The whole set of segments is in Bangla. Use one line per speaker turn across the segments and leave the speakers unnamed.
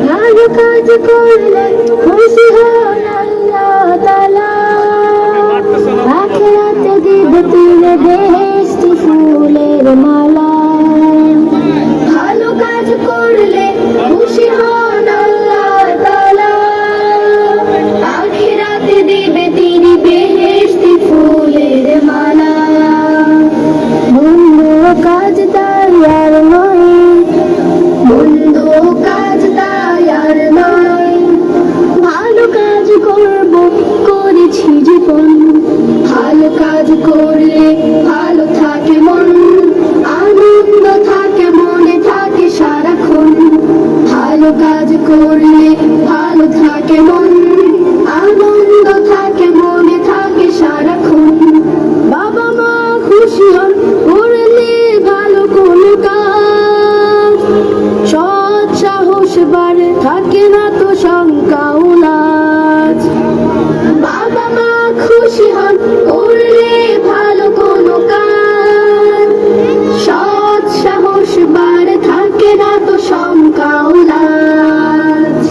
ভালো কাজ করলে খুশি হন আল্লাহ তাআলা, আখিরাতে দিবে তিলে বেহেশতি ফুলের মালা। ভালো কাজ করলে খুশি হন আল্লাহ তাআলা, আখিরাতে দিবে তিনি বেহেশতি ফুলের মালা। মন্দ কাজ তার আর নয়, মন্দ কাজ তাই আর নয়, ভালো কাজ করব করেছি জীবন। ভালো কাজ করলে ভালো থাকে মন, আনন্দ থাকে মনে থাকে সারাক্ষণ। ভালো কাজ করলে ভালো থাকে মন, আনন্দ থাকে মনে থাকে সারাক্ষণ। বাবা মা খুশি হন করলে ভালো কোনো কাজ, সৎ সাহস বাড়ে থাকে না তো শঙ্কা ও লাজ। বাবা মা খুশি হন করলে ভালো কোনো কাজ, সৎ সাহস বাড়ে থাকে না তো শঙ্কা ও লাজ।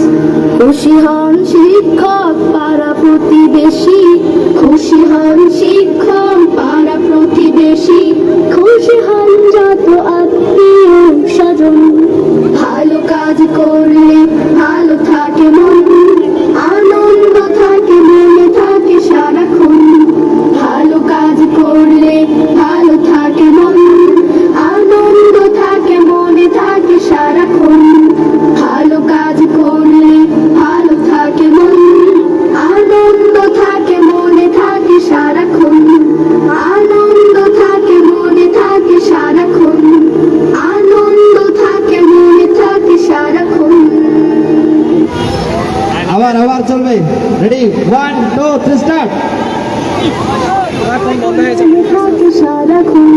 খুশি হন শিক্ষক পাড়া প্রতিবেশী, খুশি হন শিক্ষক পাড়া প্রতিবেশী, খুশি হন যত আত্মীয় স্বজন। ভালো কাজ করলে ভালো থাকে মন, আনন্দ থাকে মনে থাকে সারাক্ষণ। ভালো কাজ করলে ভালো থাকে মন, আনন্দ থাকে মনে থাকে সারাক্ষণ। ভালো কাজ করলে ভালো থাকে মন, আনন্দ থাকে মনে থাকে সারাক্ষণ। আনন্দ থাকে মনে থাকে সারাক্ষণ, আনন্দ থাকে মনে থাকে সারাক্ষণ।
আবার চলবে। Ready 1 2 3 start.
থাকে সারাক্ষণ।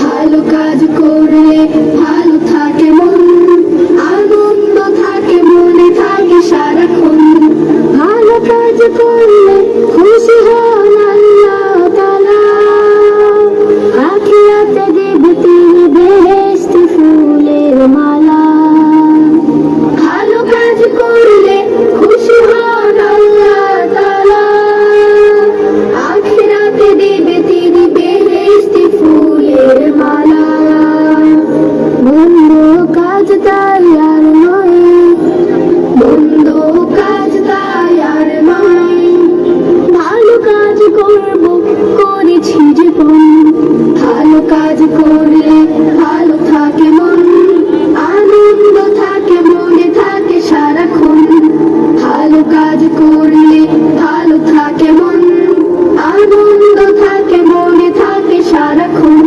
ভালো কাজ করলে ভালো থাকে মন, আনন্দ থাকে মনে থাকে সারাক্ষণ। ভালো কাজ করলে খুশি হন আল্লাহ তাআলা, আখিরাতে দেবে তিনি বেহেশতি ফুলের মালা। ভালো কাজ করলে খুশি হন আল্লাহ তাআলা, আখিরাতে দেবে তিনি বেহেশতি ফুলের মালা। মন্দ কাজ তাই আর নয়, মন্দ কাজ তাই আর নয়, ভালো কাজ করব করেছি জীবন। ভালো কাজ করলে ভালো থাকে মন, আনন্দ থাকে মনে থাকে সারাক্ষণ। ভালো কাজ করলে ভালো থাকে মন, আনন্দ থাকে মনে থাকে সারাক্ষণ।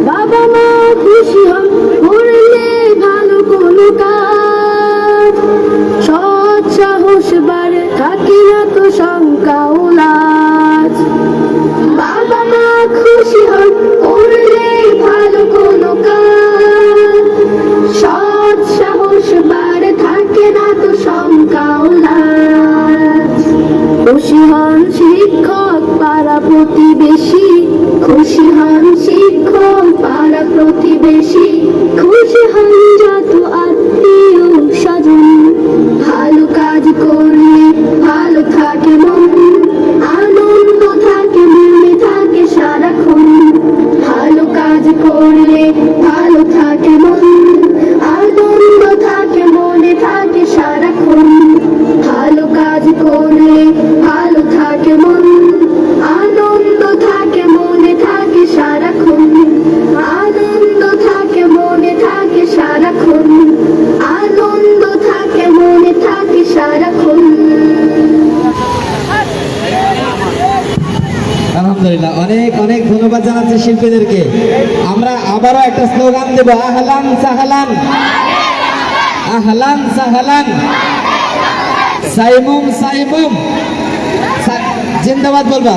বাবা মা খুশি হন করলে ভালো কোনো কাজ, সৎ সাহস বাড়ে থাকে না তো শঙ্কা ও লাজ। বাবা মা খুশি হন করলে ভালো কোনো কাজ, সৎ সাহস বাড়ে থাকে না তো শঙ্কা ও লাজ। খুশি হন শিক্ষক পাড়া প্রতিবেশী, খুশি হন শিক্ষক পাড়া প্রতিবেশী, খুশি হন যত আত্মীয় স্বজন। ভালো কাজ করলে ভালো থাকে মন, আনন্দ থাকে মনে থাকে সারাক্ষণ। ভালো কাজ করলে ভালো থাকে মন, আনন্দ থাকে মনে থাকে সারাক্ষণ। ভালো কাজ করলে ভালো থাকে মন, আনন্দ থাকে মনে থাকে সারাক্ষণ। আনন্দ থাকে মনে থাকে সারাক্ষণ, আনন্দ থাকে মনে থাকে সারাক্ষণ।
আলহামদুলিল্লাহ, অনেক অনেক ধন্যবাদ জানাচ্ছি শিল্পীদেরকে। আমরা আবারও একটা স্লোগান দেব, আহলান সাহলান, আহলান সাহলান, সাইমুম সাইমুম, জিন্দাবাদ বলবা।